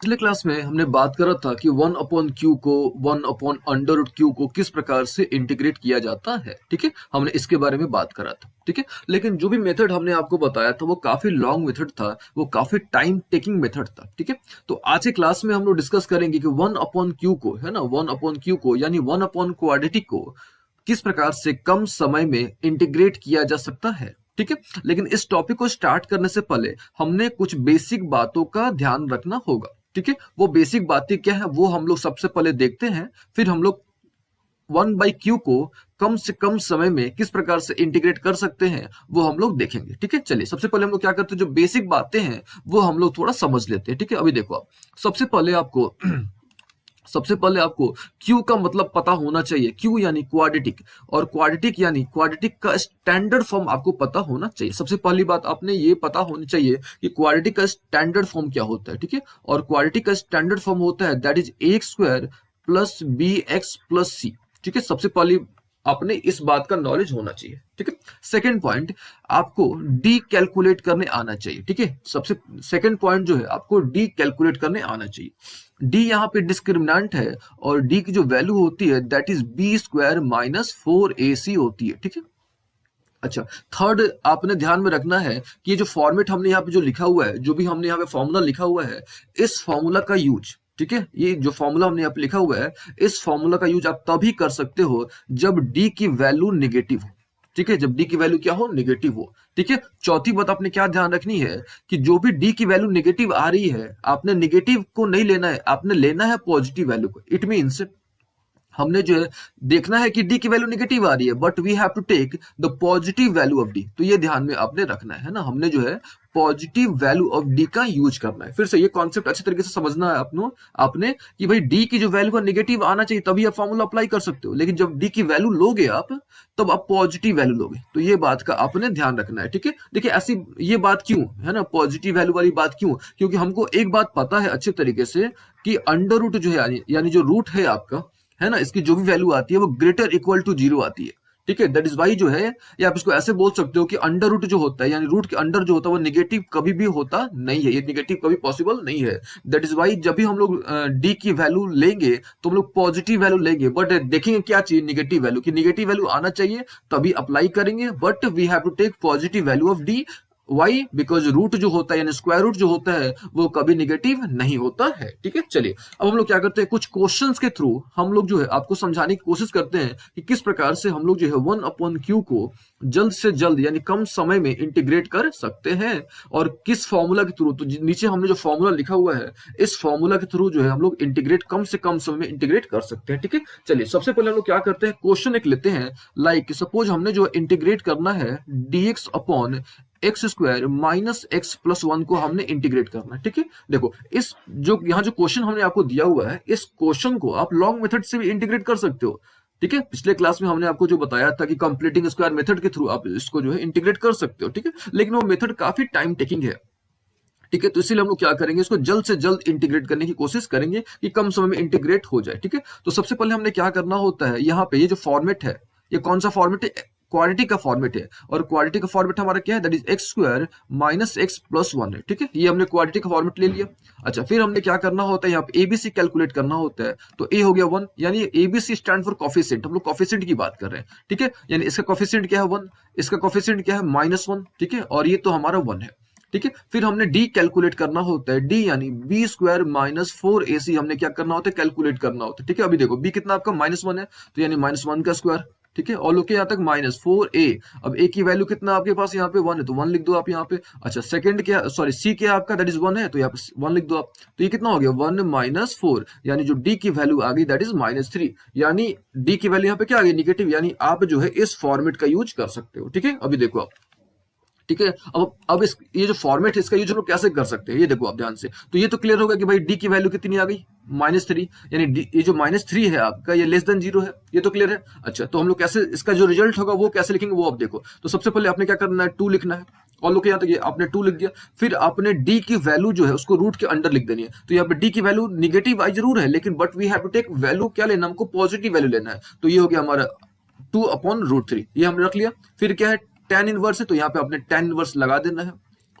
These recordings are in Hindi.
पिछले क्लास में हमने बात करा था कि वन अपॉन क्यू को one upon under root Q को किस प्रकार से इंटीग्रेट किया जाता है। ठीक है, हमने इसके बारे में बात करा था। ठीक है, लेकिन जो भी मेथड हमने आपको बताया था वो काफी लॉन्ग मेथड था, वो काफी टाइम टेकिंग मेथड था। ठीक है, तो आज के क्लास में हम लोग डिस्कस करेंगे कि वन अपॉन क्यू को, है ना, वन अपॉन क्यू को यानी वन अपॉन क्वाड्रेटिक को किस प्रकार से कम समय में इंटीग्रेट किया जा सकता है। ठीक है, लेकिन इस टॉपिक को स्टार्ट करने से पहले हमने कुछ बेसिक बातों का ध्यान रखना होगा। ठीक है, वो बेसिक बातें क्या है वो हम लोग सबसे पहले देखते हैं, फिर हम लोग वन बाई क्यू को कम से कम समय में किस प्रकार से इंटीग्रेट कर सकते हैं वो हम लोग देखेंगे। ठीक है, चलिए सबसे पहले हम लोग क्या करते हैं, जो बेसिक बातें हैं वो हम लोग थोड़ा समझ लेते हैं। ठीक है, अभी देखो आप सबसे पहले आपको क्यू का मतलब पता होना चाहिए। क्यू यानी क्वाड्रेटिक, और क्वाड्रेटिक यानी क्वाड्रेटिक का स्टैंडर्ड फॉर्म आपको पता होना चाहिए। सबसे पहली बात आपने ये पता होनी चाहिए कि क्वाड्रेटिक का स्टैंडर्ड फॉर्म क्या होता है। ठीक है, और क्वाड्रेटिक का स्टैंडर्ड फॉर्म होता है that is a square plus b x plus c. ठीक है, सबसे पहली आपने इस बात का नॉलेज होना चाहिए। ठीक है, सेकंड पॉइंट, आपको डी कैलकुलेट करने आना चाहिए। ठीक है, सबसे सेकंड पॉइंट जो है आपको डी कैलकुलेट करने आना चाहिए। डी यहाँ पे डिस्क्रिमिनेंट है और डी की जो वैल्यू होती है that is B square minus 4ac होती है। ठीक है, अच्छा, थर्ड आपने ध्यान में रखना है कि ये जो फॉर्मेट हमने यहाँ पे जो लिखा हुआ है, जो भी हमने यहाँ पे फॉर्मूला लिखा हुआ है, इस फॉर्मूला का यूज, ठीक है, ये जो फॉर्मूला हमने यहाँ पे लिखा हुआ है, इस फॉर्मूला का यूज आप तभी कर सकते हो जब डी की वैल्यू निगेटिव हो। ठीक है, जब डी की वैल्यू क्या हो, निगेटिव हो। ठीक है, चौथी बात आपने क्या ध्यान रखनी है कि जो भी डी की वैल्यू निगेटिव आ रही है, आपने निगेटिव को नहीं लेना है, आपने लेना है पॉजिटिव वैल्यू को। इट मीन्स हमने जो है देखना है कि डी की वैल्यू नेगेटिव आ रही है, but we have to take the positive value of D. तो ये ध्यान में आपने रखना है ना, हमने जो है पॉजिटिव वैल्यू ऑफ डी का यूज करना है। फिर से ये कॉन्सेप्ट अच्छे तरीके से समझना है आपने कि भाई डी की जो वैल्यू का नेगेटिव आना चाहिए तभी आप फॉर्मूला अप्लाई कर सकते हो, लेकिन जब डी की वैल्यू लोगे आप तब आप पॉजिटिव वैल्यू लोगे। तो ये बात का आपने ध्यान रखना है। ठीक है, देखिए ऐसी ये बात क्यों है ना, पॉजिटिव वैल्यू वाली बात क्यों, क्योंकि हमको एक बात पता है अच्छे तरीके से कि अंडर रूट जो है यानी जो रूट है आपका, है ना, इसकी जो भी वैल्यू आती है वो ग्रेटर इक्वल टू जीरो आती है। ठीक है, दैट इज वाई जो है, या आप इसको ऐसे बोल सकते हो कि अंडर रूट जो होता है यानी रूट के अंडर जो होता है वो निगेटिव कभी भी होता नहीं है, ये निगेटिव कभी पॉसिबल नहीं है। दैट इज वाई जब भी हम लोग डी की वैल्यू लेंगे तो हम लोग पॉजिटिव वैल्यू लेंगे, बट देखेंगे क्या चाहिए, निगेटिव वैल्यू की निगेटिव वैल्यू आना चाहिए तभी अप्लाई करेंगे, but we have to take positive value of D. Why, because root जो होता है यानी स्क्वायर रूट जो होता है वो कभी निगेटिव नहीं होता है। ठीक है, चलिए अब हम लोग क्या करते हैं, कुछ क्वेश्चंस के थ्रू हम लोग जो है आपको समझाने की कोशिश करते हैं कि किस प्रकार से हम लोग जो है वन अपॉन क्यू को जल्द से जल्द यानी कम समय में इंटीग्रेट कर सकते हैं, और किस फॉर्मूला के थ्रू। तो नीचे हमने जो फॉर्मूला लिखा हुआ है, इस फॉर्मूला के थ्रू जो है हम लोग इंटीग्रेट कम से कम समय में इंटीग्रेट कर सकते हैं। ठीक है, चलिए सबसे पहले हम लोग क्या करते हैं, क्वेश्चन एक लेते हैं। लाइक सपोज हमने जो इंटीग्रेट करना है dx upon x square minus x plus one को हमने इंटीग्रेट करना है। ठीक है, देखो इस जो यहाँ जो क्वेश्चन हमने आपको दिया हुआ है, इस क्वेश्चन को आप लॉन्ग मेथड से भी इंटीग्रेट कर सकते हो। ठीक है, पिछले क्लास में हमने आपको जो बताया था कि कंप्लीटिंग स्क्वायर मेथड के थ्रू आप इसको जो है इंटीग्रेट कर सकते हो। ठीक है, लेकिन वो मेथड काफी टाइम टेकिंग है। ठीक है, तो इसीलिए हम लोग क्या करेंगे, इसको जल्द से जल्द इंटीग्रेट करने की कोशिश करेंगे कि कम समय में इंटीग्रेट हो जाए। ठीक है, तो सबसे पहले हमने क्या करना होता है, यहाँ पे ये जो फॉर्मेट है, ये कौन सा फॉर्मेट है, क्वाड्रेटिक का फॉर्मेट है, और क्वाड्रेटिक का फॉर्मेट हमारा क्या है, that is x square minus x plus one है। ठीक है, ये हमने क्वाड्रेटिक का फॉर्मेट ले लिया। अच्छा, फिर हमने क्या करना होता है, यहाँ पे एबीसी कैलकुलेट करना होता है। तो ए हो गया वन, यानी एबीसी स्टैंड फॉर कोफिशिएंट, हम लोग कोफिशिएंट की बात कर रहे हैं। ठीक है, यानी इसका कोफिशिएंट क्या है, वन, इसका कोफिशिएंट क्या है, माइनस वन। ठीक है, और ये तो हमारा वन है। ठीक है, फिर हमने डी कैलकुलेट करना होता है, डी यानी बी स्क्वायर माइनस 4ac हमने क्या करना होता है, कैलकुलेट करना होता है। ठीक है, अभी देखो बी कितना आपका माइनस वन है, तो यानी माइनस वन का स्क्वायर। ठीक है, और लोग यहाँ तक माइनस 4a, अब a की वैल्यू कितना आपके पास यहाँ पे वन है तो वन लिख दो आप यहाँ पे। अच्छा, सेकंड क्या, सॉरी सी क्या आपका, दैट इज वन है, तो यहाँ पे वन लिख दो आप। तो ये कितना हो गया, वन माइनस फोर, यानी जो डी की वैल्यू आ गई दैट इज माइनस थ्री, यानी डी की वैल्यू यहाँ पे क्या आ गई, निगेटिव, यानी आप जो है इस फॉर्मेट का यूज कर सकते हो। ठीक है, अभी देखो आप, ठीक है, अब ये जो फॉर्मेट है इसका यूज हम लोग कैसे कर सकते हैं, ये देखो आप ध्यान से। तो ये तो क्लियर होगा कि भाई डी की वैल्यू कितनी आ गई, माइनस थ्री, यानी ये जो माइनस थ्री है आपका ये लेस देन जीरो है, ये तो क्लियर है। अच्छा, तो हम लोग कैसे इसका जो रिजल्ट होगा वो कैसे लिखेंगे वो आप देखो। तो सबसे पहले आपने क्या करना है, टू लिखना है, और लोग यहाँ तक आपने टू लिख दिया, फिर आपने डी की वैल्यू जो है उसको रूट के अंडर लिख देनी है। तो यहाँ पे डी की वैल्यू निगेटिव आई जरूर है, लेकिन but we have to take value क्या लेना, हमको पॉजिटिव वैल्यू लेना है। तो ये हो गया हमारा टू अपॉन रूट थ्री, ये हमने रख लिया। फिर क्या है, टेन इनवर्स है, तो यहाँ पे आपने टेन इनवर्स लगा देना है।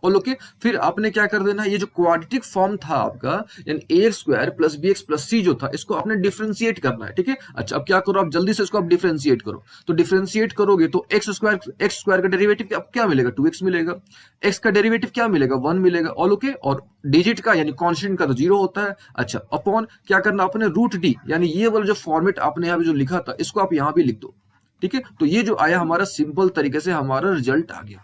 और ओके, फिर आपने क्या कर देना है, ये जो क्वाड्रेटिक फॉर्म था आपका, यानी a square plus b x plus c जो था, इसको आपने डिफरेंशिएट करना है, ठीक है। अच्छा, अब क्या करो, आप जल्दी से इसको आप डिफरेंशिएट करो। तो डिफरेंशिएट करोगे तो एक्स स्क्वायर का डेरिवेटिव क्या मिलेगा, 2x मिलेगा। एक्स का डेरिवेटिव क्या मिलेगा, 1 मिलेगा। ऑल ओके, और डिजिट का यानी कॉन्स्टेंट का तो 0 होता है। अच्छा, अपॉन क्या करना आपने, रूट डी, यानी ये वाला जो फॉर्मेट आपने यहाँ पे जो लिखा था, इसको आप यहाँ भी लिख दो, ठीक है। तो ये जो आया हमारा, सिंपल तरीके से हमारा रिजल्ट आ गया,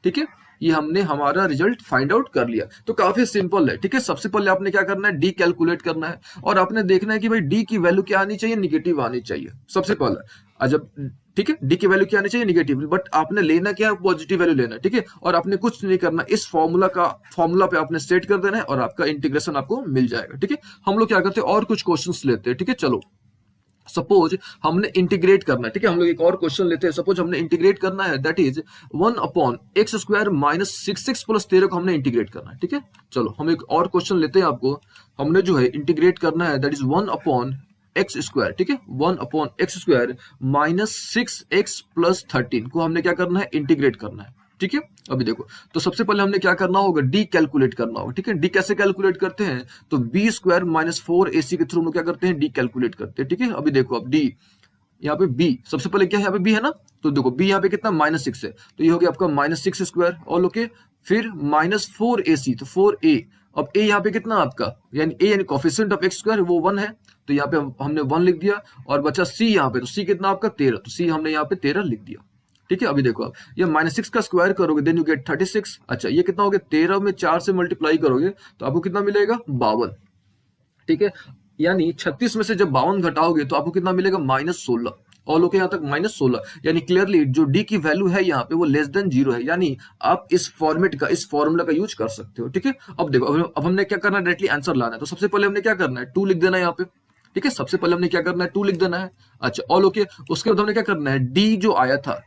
ठीक है। ये हमने हमारा रिजल्ट फाइंड आउट कर लिया। तो काफी सिंपल है, ठीक है। सबसे पहले आपने क्या करना है, डी कैलकुलेट करना है, और आपने देखना है कि भाई डी की वैल्यू क्या आनी चाहिए, निगेटिव आनी चाहिए सबसे पहले। जब ठीक है, डी की वैल्यू क्या आनी चाहिए, निगेटिव, बट आपने लेना क्या है, पॉजिटिव वैल्यू लेना है, ठीक है। और आपने कुछ नहीं करना, इस फॉर्मूला पे आपने सेट कर देना है, और आपका इंटीग्रेशन आपको मिल जाएगा, ठीक है। हम लोग क्या करते हैं, और कुछ क्वेश्चंस लेते हैं, ठीक है। चलो, सपोज हमने इंटीग्रेट करना है, ठीक है। हम लोग एक और क्वेश्चन लेते हैं। सपोज हमने इंटीग्रेट करना है, that is 1/x² minus 6x plus 13 को हमने इंटीग्रेट करना है, ठीक है। चलो, हम एक और क्वेश्चन लेते हैं। आपको हमने जो है इंटीग्रेट करना है, दैट इज 1/x², ठीक है। 1/x² माइनस 6x प्लस 13 को हमने क्या करना है, इंटीग्रेट करना है, ठीक है। अभी देखो, तो सबसे पहले हमने क्या करना होगा, डी कैलकुलेट करना होगा, ठीक है। डी कैसे कैलकुलेट करते हैं, तो b² माइनस 4ac के थ्रू हम लोग क्या करते हैं, डी कैलकुलेट करते हैं, ठीक है। अभी देखो, अब डी, यहाँ पे b सबसे पहले क्या है, यहाँ पे b है ना, तो देखो b यहाँ पे कितना, -6 है, तो ये हो गया आपका -6²। और ओके, फिर -4ac, तो 4a। अब a यहाँ पे कितना आपका, यानी a यानी कोफिशिएंट ऑफ x² वो 1 है, तो यहाँ पे हमने 1 लिख दिया। और बचा c यहाँ पे, तो c कितना आपका 13, तो c हमने यहाँ पे 13 लिख दिया, ठीक है। अभी देखो, आप ये -6 का स्क्वायर करोगे, देन यू गेट 36। अच्छा, ये कितना हो गया, 13 में 4 से मल्टीप्लाई करोगे तो आपको कितना मिलेगा, 52, ठीक है। यानी 36 में से जब 52 घटाओगे तो आपको कितना मिलेगा, -16। और लोग यहाँ तक -16, यानी क्लियरली जो डी की वैल्यू है यहाँ पे वो लेस देन 0 है, यानी आप इस फॉर्मेट का, इस फॉर्मूला का यूज कर सकते हो, ठीक है। अब देखो, अब हमने क्या करना है, डायरेक्टली आंसर लाना है। तो सबसे पहले हमने क्या करना है, 2 लिख देना है यहाँ पे, ठीक है। सबसे पहले हमने क्या करना है, 2 लिख देना है। अच्छा, ऑल ओके, उसके बाद हमने क्या करना है, डी जो आया था,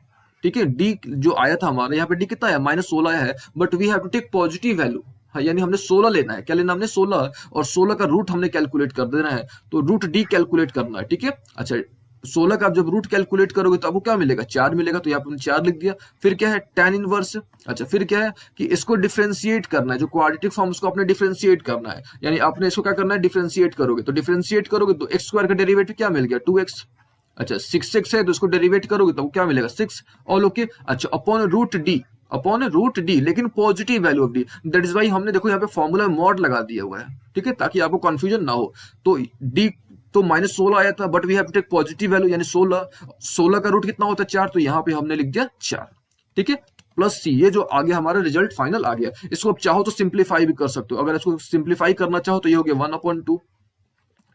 ठीक है, डी जो आया था हमारे यहाँ पे, डी कितना है, -16 आया है, but we have to take positive value. हाँ, यानी हमने 16 लेना है, क्या लेना हमने 16, और 16 का रूट हमने कैलकुलेट कर देना है, तो रूट डी कैलकुलेट करना है, ठीक है। अच्छा, 16 का आप जब रूट कैलकुलेट करोगे तो आपको क्या मिलेगा, 4 मिलेगा, तो यहाँ पे हमने 4 लिख दिया। फिर क्या है, tan इनवर्स। अच्छा, फिर क्या है कि इसको डिफरेंशिएट करना है, जो क्वाड्रेटिक फॉर्म उसको आपने डिफरेंशिएट करना है, यानी आपने इसको क्या करना है, डिफरेंशिएट करोगे। तो डिफरेंशिएट करोगे तो x² का डेरिवेटिव क्या मिल गया, 2x। अच्छा, 6x है तो उसको डेरिवेट करोगे तो क्या मिलेगा, 6। और ओके, अच्छा, अपॉन रूट डी, लेकिन positive value of D, that is why हमने देखो यहाँ पे फॉर्मूला में मॉड लगा दिया हुआ है, ठीक है, ताकि आपको कंफ्यूजन ना हो। तो डी तो -16 आया था, but we have to take positive value, यानी 16 का रूट कितना होता है, 4, तो यहाँ पे हमने लिख दिया 4, ठीक है, प्लस सी। ये जो आगे हमारा रिजल्ट फाइनल आ गया। इसको आप चाहो तो सिंप्लीफाई भी कर सकते हो। अगर इसको सिंप्लीफाई करना चाहो तो ये हो गया 1/2,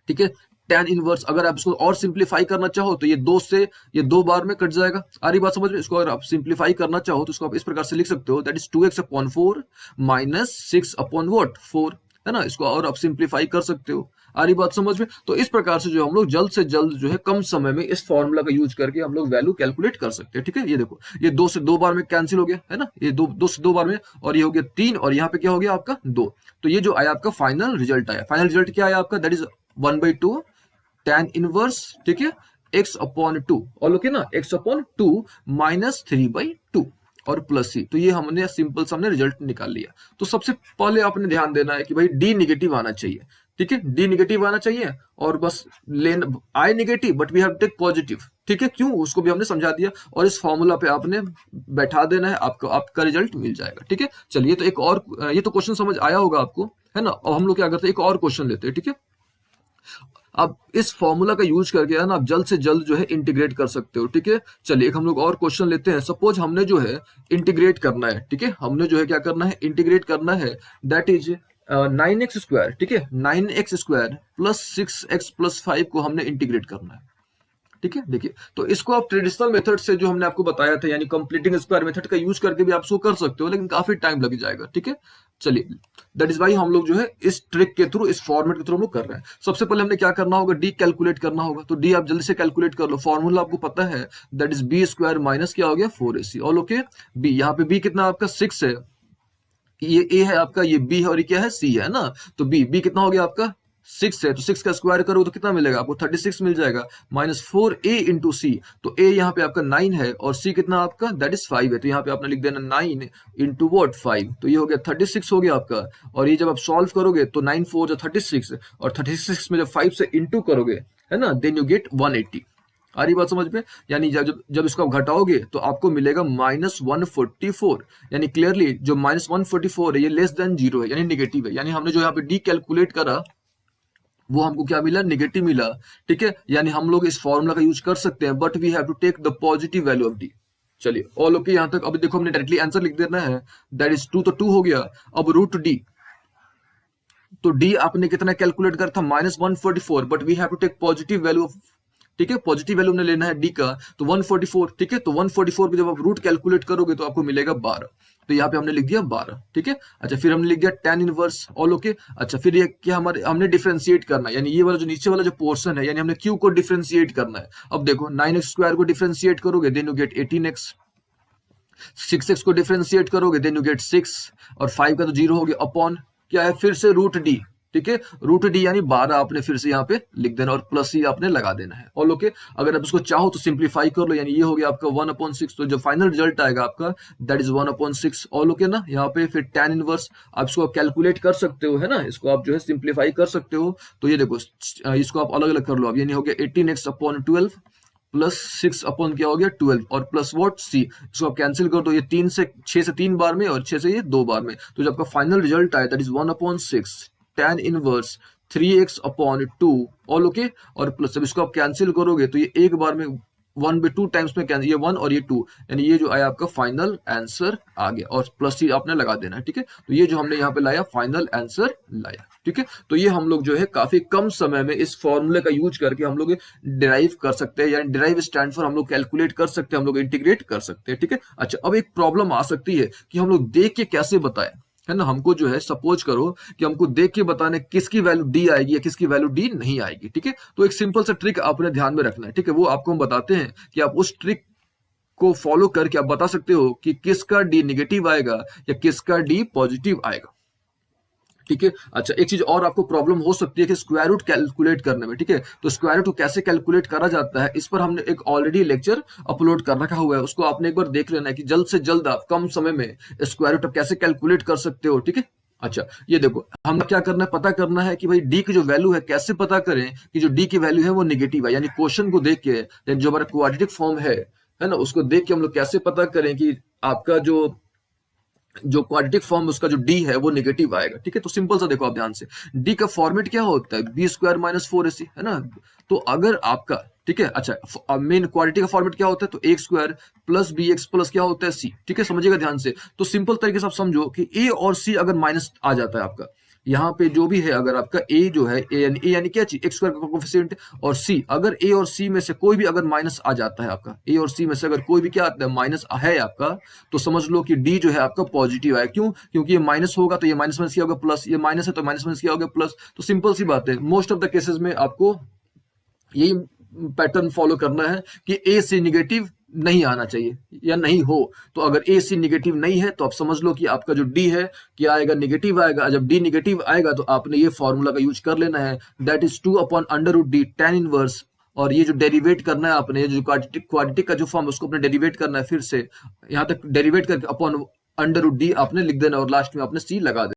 ठीक है। tan इनवर्स, अगर आप इसको और सिंप्लीफाई करना चाहो तो ये 2 बार में कट जाएगा। आ रही बात समझ में? इसको अगर आप सिंप्लीफाई करना चाहो तो इसको आप इस प्रकार से लिख सकते हो, दैट इज 2x/4 माइनस 6/4, है ना। इसको और आप सिंप्लीफाई कर सकते हो। आ रही बात समझ में? तो इस प्रकार से जो हम लोग जल्द से जल्द जो है कम समय में इस फॉर्मूला का यूज करके हम लोग वैल्यू कैलकुलेट कर सकते हैं, ठीक है। ये देखो, ये 2 से 2 बार में कैंसिल हो गया, है ना, ये 2 से 2 बार में, और ये हो गया 3, और यहाँ पे क्या हो गया आपका 2। तो ये जो आया आपका फाइनल रिजल्ट आया। फाइनल रिजल्ट क्या आया आपका, दैट इज 1/2 tan इनवर्स, ठीक है, x/2, और ओके ना, x/2 माइनस 3/2 और प्लस सी। तो ये हमने सिंपल सा हमने रिजल्ट निकाल लिया। तो सबसे पहले आपने ध्यान देना है कि भाई डी निगेटिव आना चाहिए, ठीक है, डी निगेटिव आना चाहिए, और बस लेना I negative, but we have take positive, ठीक है। क्यों, उसको भी हमने समझा दिया, और इस फॉर्मूला पे आपने बैठा देना है, आपका रिजल्ट मिल जाएगा, ठीक है। चलिए, तो एक और, ये तो क्वेश्चन समझ आया होगा आपको, है ना। अब हम लोग क्या करते हैं, एक और क्वेश्चन लेते हैं, ठीक है। अब इस फॉर्मूला का यूज करके है ना, आप जल्द से जल्द जो है इंटीग्रेट कर सकते हो, ठीक है। चलिए, एक हम लोग और क्वेश्चन लेते हैं। सपोज हमने जो है इंटीग्रेट करना है, ठीक है, हमने जो है क्या करना है, इंटीग्रेट करना है, दैट इज 9x², ठीक है, 9x² प्लस 6x प्लस 5 को हमने इंटीग्रेट करना है, ठीक है। देखिए, तो इसको आप ट्रेडिशनल मेथड से जो हमने आपको बताया था, यानी कंप्लीटिंग स्क्वायर मेथड का यूज करके भी आप इसको कर सकते हो, लेकिन काफी टाइम लग जाएगा, ठीक है। चलिए, दैट इज वाई हम लोग जो है इस ट्रिक के थ्रू, इस फॉर्मेट के थ्रू हम लोग कर रहे हैं। सबसे पहले हमने क्या करना होगा, डी कैलकुलेट करना होगा। तो डी आप जल्दी से कैलकुलेट कर लो, फॉर्मूला आपको पता है, दैट इज b² माइनस क्या हो गया 4ac, ऑल ओके। बी, यहाँ पे बी कितना आपका 6 है, ये ए है आपका, ये बी है, और ये क्या है, सी है ना। तो बी कितना हो गया आपका 6 है तो 6 का स्क्वायर करो तो कितना मिलेगा आपको, 36 मिल जाएगा। -4a इंटू सी, तो a यहाँ पे आपका 9 है और c कितना आपका, दैट इज 5 है, तो यहाँ पे आपने लिख देना 9 इंटू वॉट 5, तो ये हो गया 36 हो गया आपका। और ये जब आप सॉल्व करोगे तो 9 4 36, और 36 में जब 5 से इंटू करोगे है ना, देन यू गेट 180। आ रही बात समझ में? यानी जब जब जब इसको आप घटाओगे तो आपको मिलेगा -144, यानी क्लियरली जो -144 है ये लेस देन जीरो है, यानी निगेटिव है। यानी हमने जो यहाँ पे डी कैलकुलेट करा वो हमको क्या मिला, निगेटिव मिला। ठीक है, यानी हम लोग इस फॉर्मूला का यूज कर सकते हैं, but we have to take the positive value of D. चलिए ऑल ओके यहाँ तक। अभी देखो हमने डायरेक्टली आंसर लिख देना है, दैट इज 2, तो 2 हो गया। अब रूट डी, तो डी आपने कितना कैलकुलेट करा था, -144, but we have to take positive value of, ठीक है, पॉजिटिव वैल्यू हमने लेना है डी का, तो 144। ठीक है, तो 144 पे जब आप रूट कैलकुलेट करोगे तो आपको मिलेगा 12, तो यहाँ पे हमने लिख दिया 12। ठीक है, अच्छा फिर हमने लिख दिया tan इनवर्स, ऑल ओके। अच्छा फिर ये क्या हमारे हमने डिफरेंशिएट करना है, यानी ये वाला जो नीचे वाला जो पोर्शन है, यानी हमने q को डिफरेंशिएट करना है। अब देखो 9x स्क्वायर को डिफरेंशिएट करोगे then you get 18x, 6x को डिफरेंशिएट करोगे देन यू गेट 6, और 5 का तो 0 हो गया, अपॉन क्या है फिर से रूट डी। ठीक है, रूट डी यानी 12 आपने फिर से यहाँ पे लिख देना और प्लस ही आपने लगा देना है, ऑल ओके। अगर आप इसको चाहो तो सिंप्लीफाई कर लो, यानी ये हो गया आपका 1/6, तो जो फाइनल रिजल्ट आएगा आपका दैट इज 1/6, ऑल ओके ना। यहाँ पे फिर tan इनवर्स आप इसको कैलकुलेट कर सकते हो, है ना, इसको आप जो है सिंप्लीफाई कर सकते हो। तो ये देखो इसको आप अलग अलग कर लो, अब यानी हो गया 18x/12 प्लस 6 अपॉन क्या हो गया 12, और प्लस वॉट सी, इसको आप कैंसिल कर दो, ये 6 से 3 बार में और 6 से ये 2 बार में, तो जो आपका फाइनल रिजल्ट आया that is 1/6 tan inverse 3x/2, all okay. और प्लस जब इसको आप कैंसिल करोगे तो ये एक बार में 1/2 टाइम्स में कैंसिल, ये 1 और ये 2, यानी ये जो आया आपका फाइनल आंसर आ गया, और प्लस ही आपने लगा देना है। ठीक है, तो ये जो हमने यहाँ पे लाया फाइनल आंसर लाया। ठीक है, तो ये हम लोग जो है काफी कम समय में इस फॉर्मूले का यूज करके हम लोग डिराइव कर सकते हैं, यानी डिराइव स्टैंड फॉर हम लोग कैलकुलेट कर सकते हैं, हम लोग इंटीग्रेट कर सकते हैं। ठीक है, अच्छा अब एक प्रॉब्लम आ सकती है कि हम लोग देख के कैसे बताएं, है ना। हमको जो है सपोज करो कि हमको देख के बताने किसकी वैल्यू डी आएगी या किसकी वैल्यू डी नहीं आएगी। ठीक है, तो एक सिंपल सा ट्रिक आपने ध्यान में रखना है। ठीक है, वो आपको हम बताते हैं कि आप उस ट्रिक को फॉलो करके आप बता सकते हो कि किसका डी निगेटिव आएगा या किसका डी पॉजिटिव आएगा। ठीक है, अच्छा एक चीज और आपको प्रॉब्लम हो सकती है कि स्क्वायर रूट कैलकुलेट करने में। ठीक है, तो स्क्वायर रूट को कैसे कैलकुलेट करा जाता है, इस पर हमने एक ऑलरेडी लेक्चर अपलोड कर रखा हुआ है, उसको आपने एक बार देख लेना है कि जल्द से जल्द आप कम समय में स्क्वायर रूट आप कैसे कैलकुलेट कर सकते हो। ठीक है, अच्छा ये देखो हम क्या करना है, पता करना है कि भाई डी की जो वैल्यू है कैसे पता करें कि जो डी की वैल्यू है वो निगेटिव है, यानी क्वेश्चन को देख के जो हमारा क्वाड्रेटिक फॉर्म है ना, उसको देख के हम लोग कैसे पता करें कि आपका जो क्वाड्रेटिक फॉर्म उसका जो डी है वो नेगेटिव आएगा। ठीक है, तो सिंपल सा देखो आप ध्यान से, डी का फॉर्मेट क्या होता है, बी स्क्वायर माइनस 4ac, है ना। तो अगर आपका ठीक है, अच्छा मेन क्वाड्रेटिक का फॉर्मेट क्या होता है, तो a square plus b x plus क्या होता है सी। ठीक है, समझिएगा ध्यान से। तो सिंपल तरीके से आप समझो कि ए और सी अगर माइनस आ जाता है आपका, यहाँ पे जो भी है, अगर आपका ए जो है ए यानी क्या चीज, एक्स स्क्वायर का कोफिशिएंट, और सी अगर ए और सी में से कोई भी अगर माइनस आ जाता है आपका, ए और सी में से अगर कोई भी क्या आता है माइनस है आपका, तो समझ लो कि डी जो है आपका पॉजिटिव है। क्यों? क्योंकि ये माइनस होगा तो ये माइनस माइनस किया होगा प्लस, ये माइनस है तो माइनस माइनस किया होगा प्लस। तो सिंपल सी बात है, मोस्ट ऑफ द केसेस में आपको यही पैटर्न फॉलो करना है कि ए से निगेटिव नहीं आना चाहिए या नहीं हो। तो अगर ए सी निगेटिव नहीं है तो आप समझ लो कि आपका जो डी है क्या आएगा, निगेटिव आएगा। जब डी निगेटिव आएगा तो आपने ये फॉर्मूला का यूज कर लेना है, that is 2/√d tan inverse, और ये जो डेरिवेट करना है आपने, जो क्वाड्रेटिक का जो फॉर्म उसको अपने डेरिवेट करना है, फिर से यहाँ तक डेरिवेट करके अपॉन √d आपने लिख देना और लास्ट में आपने सी लगा देना।